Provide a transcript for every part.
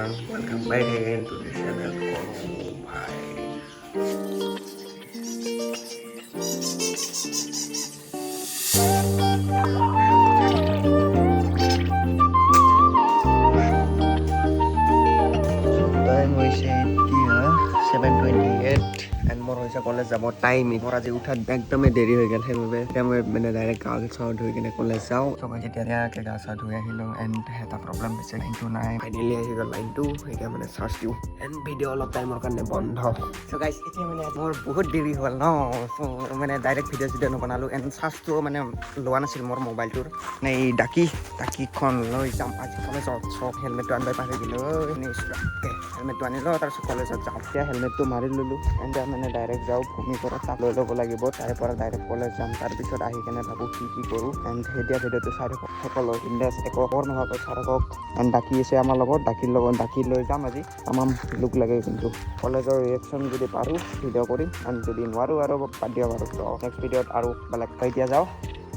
everyone, welcome back again to the channel Kono Bhai. Time হৈছে এতিয়া 7:28 and মোৰ হৈছে কলেজ যাব টাইম। মোৰ আজি উঠাত একদমেই দেৰি হৈ গ'ল, সেইবাবে এতিয়া মই মানে ডাইৰেক্ট গা চা ধুই কিনে কলেজ যাওঁ। চবে যেতিয়া ধুনীয়াকৈ গা চা ধুই আহিলোঁ এণ্ড এটা প্ৰব্লেম হৈছে, লাইনটো নাই। ফাইনেলি আহি গ'ল লাইনটো, এতিয়া মানে চাৰ্জ দিওঁ এণ্ড ভিডিঅ' অলপ টাইমৰ কাৰণে বন্ধ। চ' গাইজ এতিয়া মানে মোৰ বহুত দেৰি হ'ল ন, চ' মানে ডাইৰেক্ট ভিডিঅ' নবনালোঁ এণ্ড চাৰ্জটো মানে লোৱা নাছিল মোৰ মোবাইলটোৰ। মানে এই ডাকিখন লৈ যাম আজি কলেজত। চ' হেলমেটটো আনিব পাহৰি গ'লোঁ। হেলমেটটো আনিলোঁ, তাৰপিছত কলেজত যাওঁ। এতিয়া হেলমেটটো মাৰি ল'লোঁ এণ্ড মানে ডাইৰেক্ট যাওঁ। ভূমিৰ পৰা তাক লৈ ল'ব লাগিব, তাৰে পৰা ডাইৰেক্ট কলেজ যাম। তাৰপিছত আহি কেনে ভাবোঁ কি কৰোঁ এণ্ড এতিয়া ভিডিঅ'টো চাই থাকক সকলো বিন্দাছ, একো খবৰ নোহোৱাকৈ চাই থাকক। এণ্ড ডাকি আছে আমাৰ লগত, ডাকি লৈ যাম আজি। তামাম লুক লাগে কিন্তু কলেজৰ ৰিয়েকশ্যন যদি পাৰোঁ ভিডিঅ' কৰিম এণ্ড যদি নোৱাৰোঁ আৰু বাদ দিয়ক আৰু। ত' নেক্সট ভিডিঅ'ত আৰু বেলেগ এতিয়া যাওঁ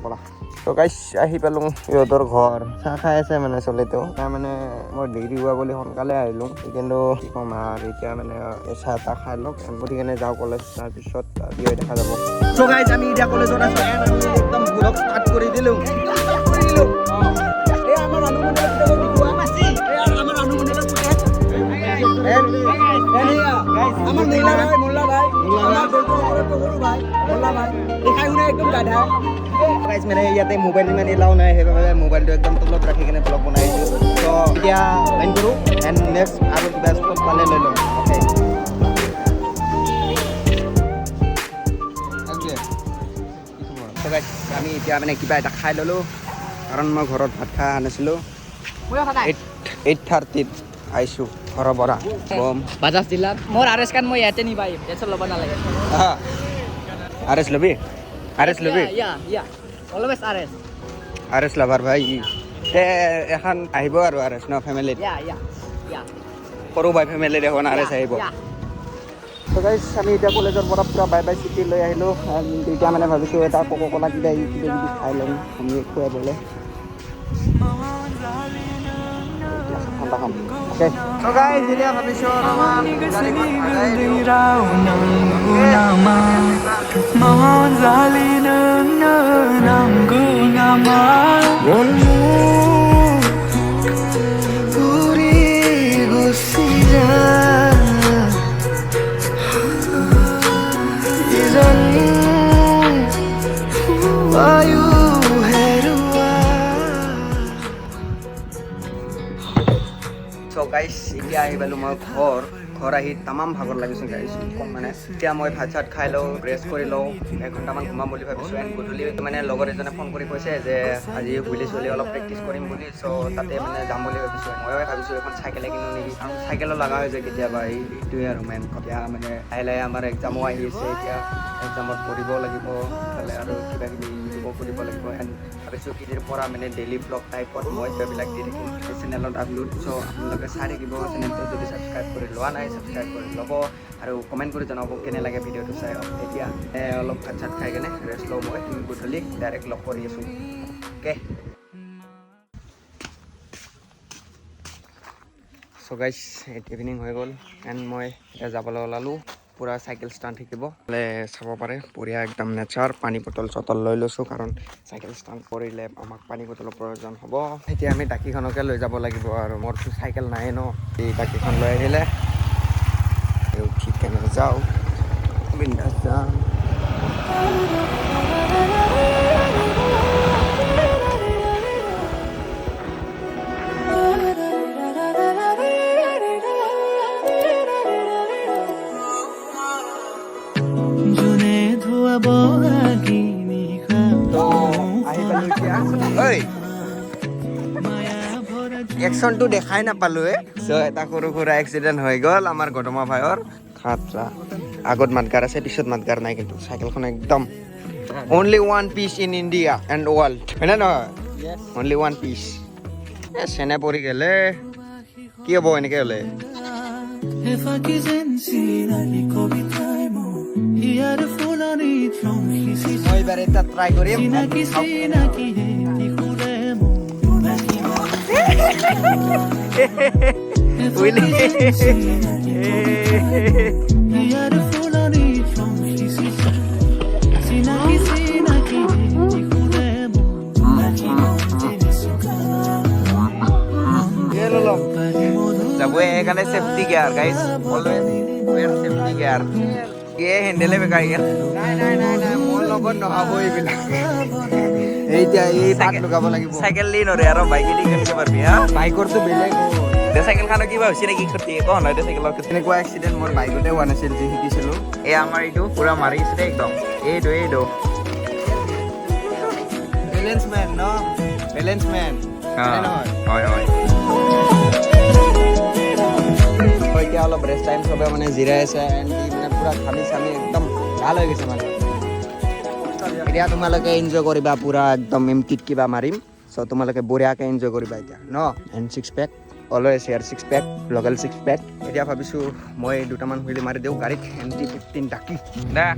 ব'লা। ত' গাইছ আহি পালোঁ সিহঁতৰ ঘৰ, চাহ খাই আছে মানে চলিটো। তাৰ মানে মই দেৰি হোৱা বুলি সোনকালে আহিলোঁ, কিন্তু কি ক'ম আৰু এতিয়া মানে চাহ তাহ খাই লওক গতি কেনে যাওঁ কলেজ, তাৰপিছত ভিডিঅ' দেখা যাব। চ' গাইছ আমি এতিয়া কলেজত আছোঁ এণ্ড আমি একদম ঘূৰক ষ্টাৰ্ট কৰি দিলোঁ। মানে ইয়াতে মোবাইল ইমান এলাও নাই, সেইবাবে মোবাইলটো একদম তলত ৰাখি কিনে ব্লগ বনাইছোঁ। ত' এতিয়া লাইন কৰোঁ এণ্ড নেক্সট আৰু কিবা স্পট পালে লৈ লওঁ। অ'কে আমি এতিয়া মানে কিবা এটা খাই ল'লোঁ, কাৰণ মই ঘৰত ভাত খাই আনিছিলোঁ। 8:30 আহিছোঁ ঘৰৰ পৰা। বাজাজ জিলাত মোৰ আৰ এছ কাৰ্ড মই ইয়াতে নিব আহিম, টেনশ্যন ল'ব নালাগে। আৰ এছ ল'বি? অলৱেজ আৰ এছ লাভাৰ ভাই। এখন আহিব আৰু আৰ এছ ন ফেমিলিত, সৰু বাই ফেমিলিত এখন আৰ এছ আহিব। ত' গাইছ আমি এতিয়া কলেজৰ পৰা পূৰা বাই চিটি লৈ আহিলোঁ। এতিয়া মানে ভাবিছোঁ এটা ক'লা কিবা কিবি খাই ল'ম আমি খুৱাবলৈ। ঠাণ্ডা খাম। অ'কে চ' গাইছ এতিয়া ভাবিছোঁ অলপমান গাড়ীখন ভাগাই চ' গাইছ এতিয়া আহি পালোঁ মই ঘৰ আহি তামাম ভাগৰ লাগিছোঁ গাইছ, কম মানে। এতিয়া মই ভাত চাত খাই লওঁ, ৰেষ্ট কৰি লওঁ, 1 ঘণ্টামান ঘুমাম বুলি ভাবিছোঁ। এণ্ড গধূলি মানে লগৰ এজনে ফোন কৰি কৈছে যে আজি হুইলি চুইলি অলপ প্ৰেক্টিচ কৰিম বুলি। চ' তাতে মানে যাম বুলি ভাবিছোঁ। ময়ো ভাবিছোঁ এখন চাইকেলে কিনো নেকি, কাৰণ চাইকেলো লগা হৈ যায় কেতিয়াবা। এইটোৱে আৰু মেইন কথা। এতিয়া মানে লাহে আমাৰ এক্সামো আহি আছে, এতিয়া এক্সামত পঢ়িবও লাগিব, ইফালে আৰু কিবা কিবি ইউটিউবো কৰিব লাগিব। এণ্ড ভাবিছোঁ কিদিৰ পৰা মানে ডেইলি ব্লগ টাইপত মই সেইবিলাক দি থাকিম এই চেনেলত আপলোড। চ' আপোনালোকে চাই থাকিব চেনেলটো, যদি ছাবস্ক্ৰাইব কৰি লোৱা নাই ছাবস্ক্ৰাইব কৰি ল'ব আৰু কমেণ্ট কৰি জনাব কেনে লাগে ভিডিঅ'টো চাই। এতিয়া অলপ ভাত চাত খাই কেনে ৰেষ্ট লওঁ মই, গধূলি ডাইৰেক্ট লগ কৰি আছোঁ। অ'কে চ' গাইছ ইভিনিং হৈ গ'ল এণ্ড মই এতিয়া যাবলৈ ওলালোঁ। পূৰা চাইকেল ষ্টাণ্ট শিকিব চাব পাৰে, বঢ়িয়া একদম নেচাৰ। পানী বটল চটল লৈ লৈছোঁ, কাৰণ চাইকেল ষ্টাণ্ট কৰিলে আমাক পানী বটলৰ প্ৰয়োজন হ'ব। এতিয়া আমি ডাকিখনকে লৈ যাব লাগিব আৰু মোৰতো চাইকেল নাই ন। এই ডাকিখন লৈ আহিলে ঠিক কেনে যাওঁ, বিন্দাছ যাম। একশ্যনটো দেখাই নাপালোঁ। এটা সৰু সুৰা এক্সিডেণ্ট হৈ গ'ল আমাৰ গৌতমা ভাইৰ। খাতৰা আগত মাতগাৰ আছে, পিছত মাতগাৰ নাই, কিন্তু চাইকেলখন একদম only one piece in India and world, হয়নে নহয়? Only one piece. চেনে পৰি গ'লে কি হ'ব এনেকৈ হ'লে? মই এইবাৰ এটা ট্ৰাই কৰিম। উইলি যাবো এখানে safety gear guys always wear safety gear হেন্ডেলে বেকাই গেল নাই মোৰ লগত নহ'ব এইবিলাক এতিয়া এই পাত লগাব লাগিব চাইকেল দি নৰে আৰু বাইক দি কেনেকৈ পাৰবি হা বাইকৰটো বেলেগ দে চাইকেলখনৰ কিবা হৈছে নেকি ক্ষতি কোৱা নাই দে চাইকেলৰ তেনেকুৱা এক্সিডেণ্ট মোৰ বাইকতে হোৱা নাছিল যি শিকিছিলোঁ এই আমাৰ এইটো পুৰা মাৰিছে একদম এইটো বেলেঞ্চমেন ন বেলেঞ্চমেন হয় এতিয়া অলপ ৰেষ্ট টাইম চবে মানে জিৰাই আছে এণ্ড মানে পুৰা ঘামি চামি একদম ভাল হৈ গৈছে মানে এতিয়া তোমালোকে এনজয় কৰিবা পুৰা একদম এমটিত কিবা মাৰিম চ' তোমালোকে বঢ়িয়াকৈ এনজয় কৰিবা এতিয়া ন and 6 pack always here 6 pack local 6 pack এতিয়া ভাবিছোঁ মই দুটামান হুইলি মাৰি দিওঁ গাড়ীত এমটি 15 টাকি দে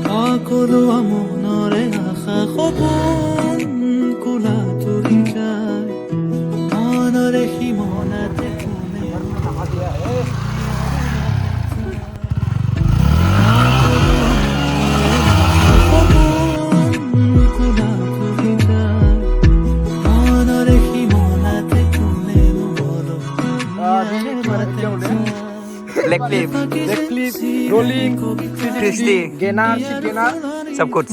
সকলো মনৰে আশা সপোন কোলা তুলি যায় মনৰে সীমনাতে কোনে ब्लैक क्लिप रोलिंग 360 गेनार सब कुछ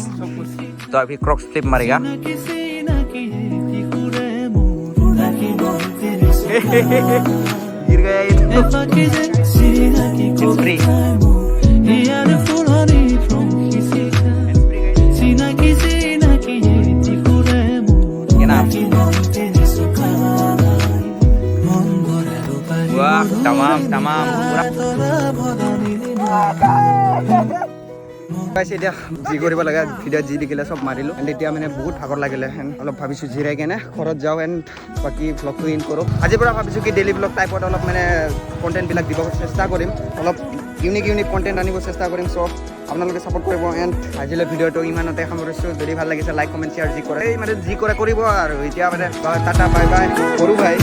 तो अभी क्रॉक्स फ्लिप मारेगा गिर गया ये तो फ्री wah tamam পাইছে এতিয়া যি কৰিব লাগে ভিডিঅ'ত যি দেখিলে চব মাৰিলোঁ এণ্ড এতিয়া মানে বহুত ভাগৰ লাগিলে এণ্ড অলপ ভাবিছোঁ জিৰাই কেনে ঘৰত যাওঁ এণ্ড বাকী ভ্লগটো ইন কৰোঁ আজিৰ পৰা ভাবিছোঁ কি ডেইলি ভ্লগ টাইপত অলপ মানে কণ্টেণ্টবিলাক দিব চেষ্টা কৰিম অলপ ইউনিক কণ্টেণ্ট আনিব চেষ্টা কৰিম চ' আপোনালোকে ছাপোৰ্ট কৰিব এণ্ড আজিলৈ ভিডিঅ'টো ইমানতে সামৰিছোঁ যদি ভাল লাগিছে লাইক কমেণ্ট শ্বেয়াৰ যি কৰে এই মানে যি কৰে কৰিব আৰু এতিয়া মানে টাটা বাই বাই কৰোঁ ভাই